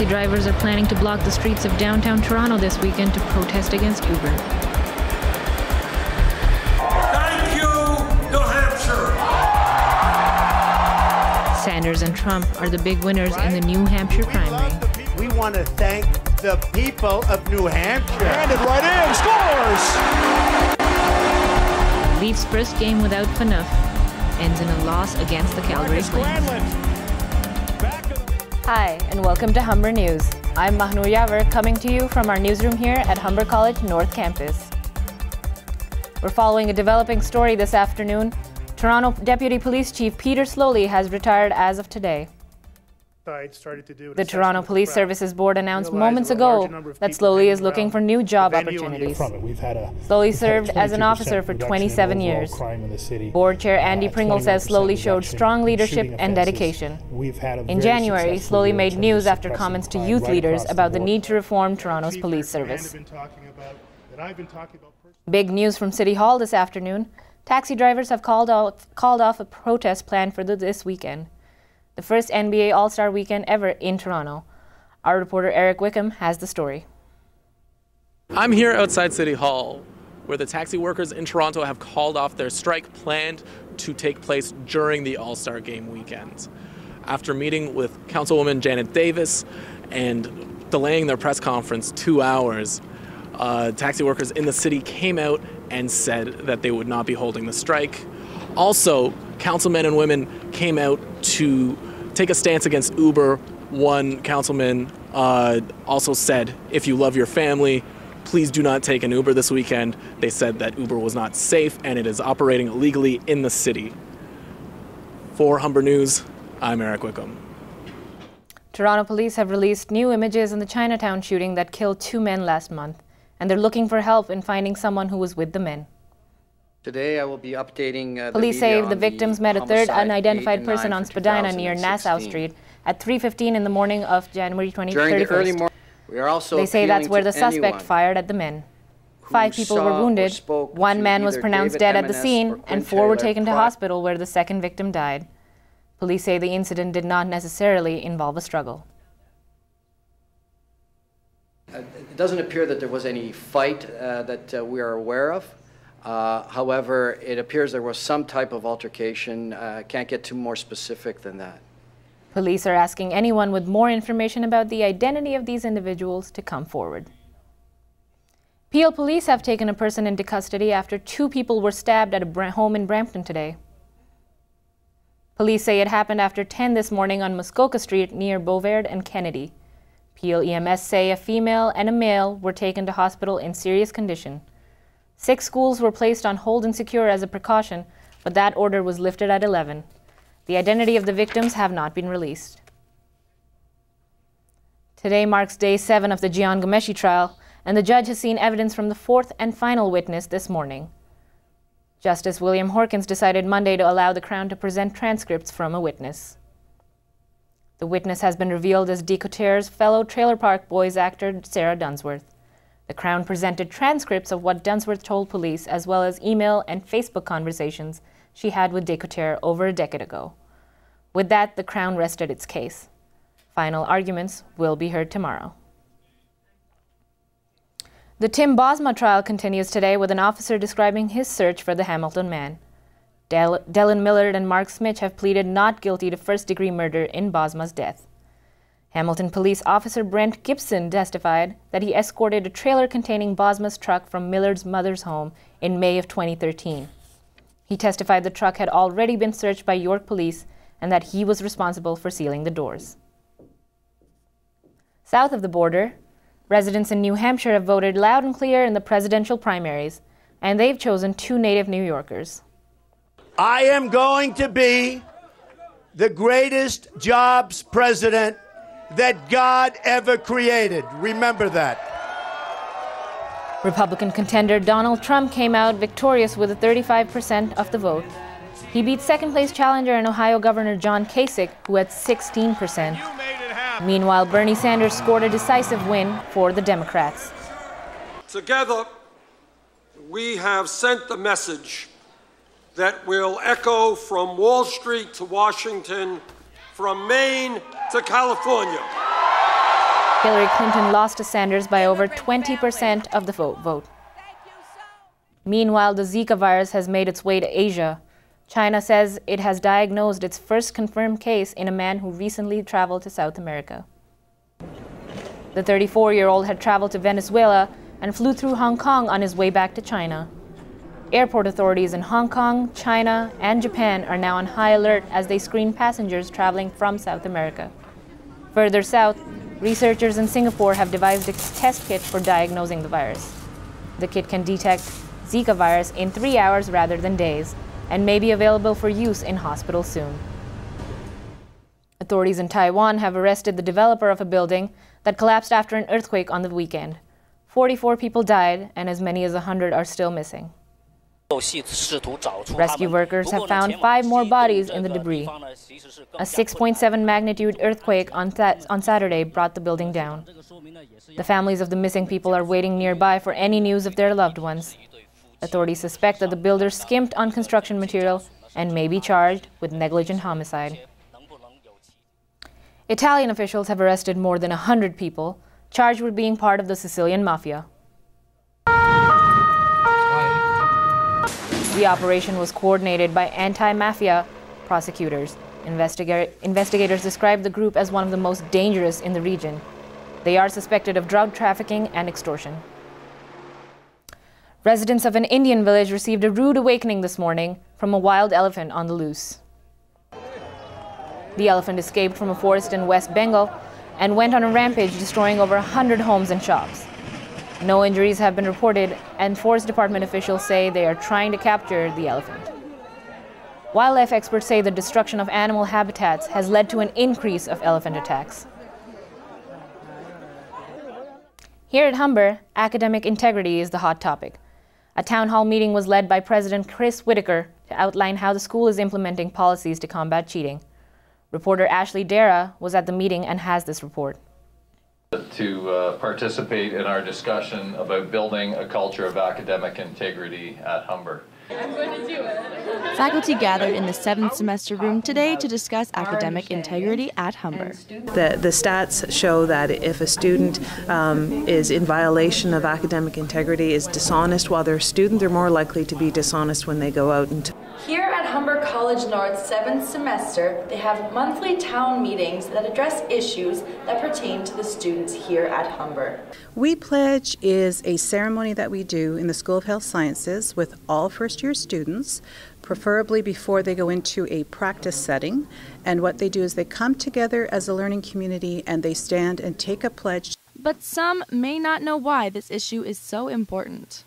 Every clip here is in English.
drivers are planning to block the streets of downtown Toronto this weekend to protest against Uber. Thank you, New Hampshire! Sanders and Trump are the big winners in the New Hampshire primary. We want to thank the people of New Hampshire. Handed right in, scores! Leafs' first game without Phaneuf ends in a loss against the Calgary Flames. Hi, and welcome to Humber News. I'm Mahnoor Yaver, coming to you from our newsroom here at Humber College North Campus. We're following a developing story this afternoon. Toronto Deputy Police Chief Peter Slowly has retired as of today. The Toronto Police Services Board announced moments ago that Slowly is looking for new job opportunities. Slowly served as an officer for 27 years. Board Chair Andy Pringle says Slowly showed strong leadership and dedication. In January, Slowly made news after comments to youth leaders about the need to reform Toronto's police service. Big news from City Hall this afternoon. Taxi drivers have called off a protest planned for this weekend. The first NBA All-Star weekend ever in Toronto. Our reporter Eric Wickham has the story. I'm here outside City Hall, where the taxi workers in Toronto have called off their strike planned to take place during the All-Star Game weekend. After meeting with Councilwoman Janet Davis and delaying their press conference 2 hours, taxi workers in the city came out and said that they would not be holding the strike. Also, councilmen and women came out to take a stance against Uber. One councilman also said, if you love your family, please do not take an Uber this weekend. They said that Uber was not safe and it is operating illegally in the city. For Humber News, I'm Eric Wickham. Toronto police have released new images in the Chinatown shooting that killed 2 men last month, and they're looking for help in finding someone who was with the men. Today I will be updating Police say the victims met a third unidentified person on Spadina near Nassau Street at 3:15 in the morning of January 31st. They say that's where the suspect fired at the men. 5 people were wounded, 1 man was pronounced dead at the scene, and 4 were taken to hospital where the second victim died. Police say the incident did not necessarily involve a struggle. It doesn't appear that there was any fight that we are aware of. However, it appears there was some type of altercation. Can't get too more specific than that. Police are asking anyone with more information about the identity of these individuals to come forward. Peel police have taken a person into custody after 2 people were stabbed at a home in Brampton today. Police say it happened after 10 this morning on Muskoka Street near Bovaird and Kennedy. Peel EMS say a female and a male were taken to hospital in serious condition. 6 schools were placed on hold and secure as a precaution, but that order was lifted at 11. The identity of the victims have not been released. Today marks day 7 of the Jian Ghomeshi trial, and the judge has seen evidence from the 4th and final witness this morning. Justice William Horkins decided Monday to allow the Crown to present transcripts from a witness. The witness has been revealed as Decoteur's fellow Trailer Park Boys actor Sarah Dunsworth. The Crown presented transcripts of what Dunsworth told police, as well as email and Facebook conversations she had with Decoteur over a decade ago. With that, the Crown rested its case. Final arguments will be heard tomorrow. The Tim Bosma trial continues today with an officer describing his search for the Hamilton man. Dellen Millard and Mark Smith have pleaded not guilty to first-degree murder in Bosma's death. Hamilton police officer Brent Gibson testified that he escorted a trailer containing Bosma's truck from Millard's mother's home in May of 2013. He testified the truck had already been searched by York police and that he was responsible for sealing the doors. South of the border, residents in New Hampshire have voted loud and clear in the presidential primaries, and they've chosen 2 native New Yorkers. I am going to be the greatest jobs president that God ever created. Remember that. Republican contender Donald Trump came out victorious with 35% of the vote. He beat second-place challenger and Ohio Governor John Kasich, who had 16%. Meanwhile, Bernie Sanders scored a decisive win for the Democrats. Together, we have sent the message that will echo from Wall Street to Washington, from Maine to California. Hillary Clinton lost to Sanders by over 20% of the vote. Meanwhile, the Zika virus has made its way to Asia. China says it has diagnosed its first confirmed case in a man who recently traveled to South America. The 34-year-old had traveled to Venezuela and flew through Hong Kong on his way back to China. Airport authorities in Hong Kong, China, and Japan are now on high alert as they screen passengers traveling from South America. Further south, researchers in Singapore have devised a test kit for diagnosing the virus. The kit can detect Zika virus in 3 hours rather than days, and may be available for use in hospitals soon. Authorities in Taiwan have arrested the developer of a building that collapsed after an earthquake on the weekend. 44 people died, and as many as 100 are still missing. Rescue workers have found 5 more bodies in the debris. A 6.7 magnitude earthquake on Saturday brought the building down. The families of the missing people are waiting nearby for any news of their loved ones. Authorities suspect that the builders skimped on construction material and may be charged with negligent homicide. Italian officials have arrested more than 100 people, charged with being part of the Sicilian Mafia. The operation was coordinated by anti-mafia prosecutors. Investigators described the group as one of the most dangerous in the region. They are suspected of drug trafficking and extortion. Residents of an Indian village received a rude awakening this morning from a wild elephant on the loose. The elephant escaped from a forest in West Bengal and went on a rampage, destroying over 100 homes and shops. No injuries have been reported, and Forest Department officials say they are trying to capture the elephant. Wildlife experts say the destruction of animal habitats has led to an increase of elephant attacks. Here at Humber, academic integrity is the hot topic. A town hall meeting was led by President Chris Whitaker to outline how the school is implementing policies to combat cheating. Reporter Ashley Dara was at the meeting and has this report. To participate in our discussion about building a culture of academic integrity at Humber. I'm going to do it. Faculty gathered in the 7th semester room today to discuss academic integrity at Humber. The stats show that if a student is in violation of academic integrity, is dishonest while they're a student, they're more likely to be dishonest when they go out and Here at Humber College North 7th semester, they have monthly town meetings that address issues that pertain to the students here at Humber. We Pledge is a ceremony that we do in the School of Health Sciences with all first-year students, preferably before they go into a practice setting. And what they do is they come together as a learning community and they stand and take a pledge. But some may not know why this issue is so important.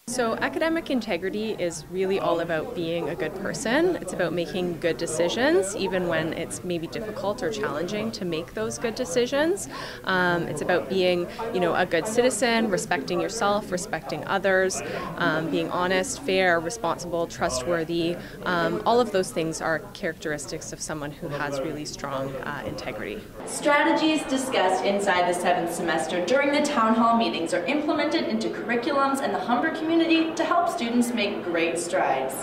So academic integrity is really all about being a good person. It's about making good decisions, even when it's maybe difficult or challenging to make those good decisions. It's about being, a good citizen, respecting yourself, respecting others, being honest, fair, responsible, trustworthy. All of those things are characteristics of someone who has really strong integrity. Strategies discussed inside the 7th semester during the town hall meetings are implemented into curriculums and the Humber community to help students make great strides.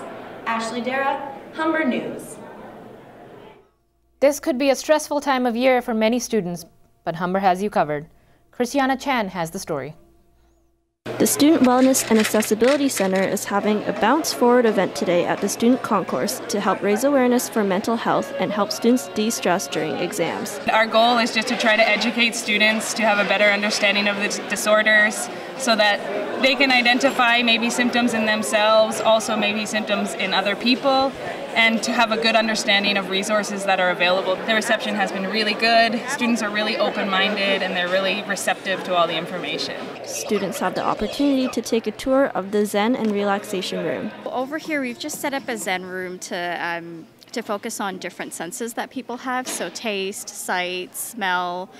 Ashley Dara, Humber News. This could be a stressful time of year for many students, but Humber has you covered. Christiana Chan has the story. The Student Wellness and Accessibility Center is having a Bounce Forward event today at the Student Concourse to help raise awareness for mental health and help students de-stress during exams. Our goal is just to try to educate students to have a better understanding of the disorders so that they can identify maybe symptoms in themselves, also maybe symptoms in other people, and to have a good understanding of resources that are available. The reception has been really good. Students are really open-minded and they're really receptive to all the information. Students have the opportunity to take a tour of the Zen and Relaxation Room. Over here we've just set up a Zen room to focus on different senses that people have, so taste, sight, smell,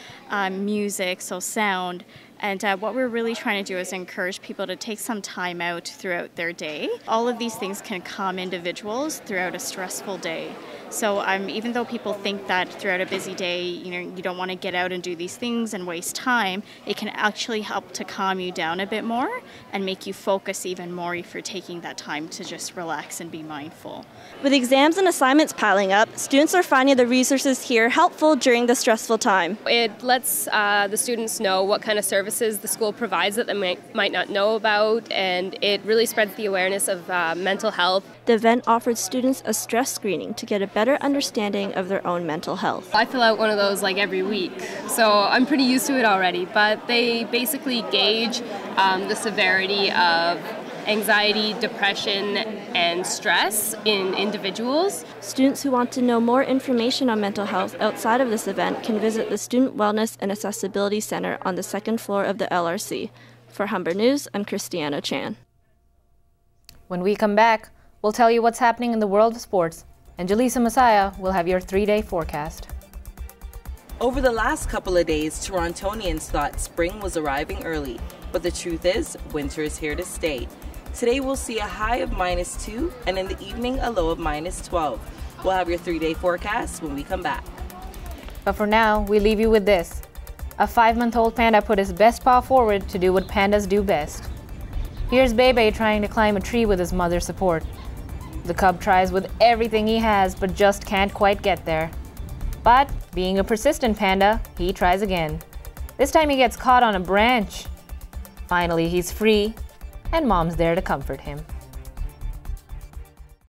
music, so sound. And what we're really trying to do is encourage people to take some time out throughout their day. All of these things can calm individuals throughout a stressful day. So even though people think that throughout a busy day, you don't want to get out and do these things and waste time, it can actually help to calm you down a bit more and make you focus even more if you're taking that time to just relax and be mindful. With exams and assignments piling up, students are finding the resources here helpful during the stressful time. It lets the students know what kind of services the school provides that they might not know about, and it really spreads the awareness of mental health. The event offered students a stress screening to get a better understanding of their own mental health. I fill out one of those like every week, so I'm pretty used to it already, but they basically gauge the severity of anxiety, depression, and stress in individuals. Students who want to know more information on mental health outside of this event can visit the Student Wellness and Accessibility Center on the second floor of the LRC. For Humber News, I'm Christiana Chan. When we come back, we'll tell you what's happening in the world of sports. And Jaleesa Messiah will have your 3-day forecast. Over the last couple of days, Torontonians thought spring was arriving early, but the truth is, winter is here to stay. Today we'll see a high of -2 and in the evening a low of -12. We'll have your 3-day forecast when we come back. But for now, we leave you with this. A 5-month-old panda put his best paw forward to do what pandas do best. Here's Bebe trying to climb a tree with his mother's support. The cub tries with everything he has, but just can't quite get there. But, being a persistent panda, he tries again. This time he gets caught on a branch. Finally, he's free, and Mom's there to comfort him.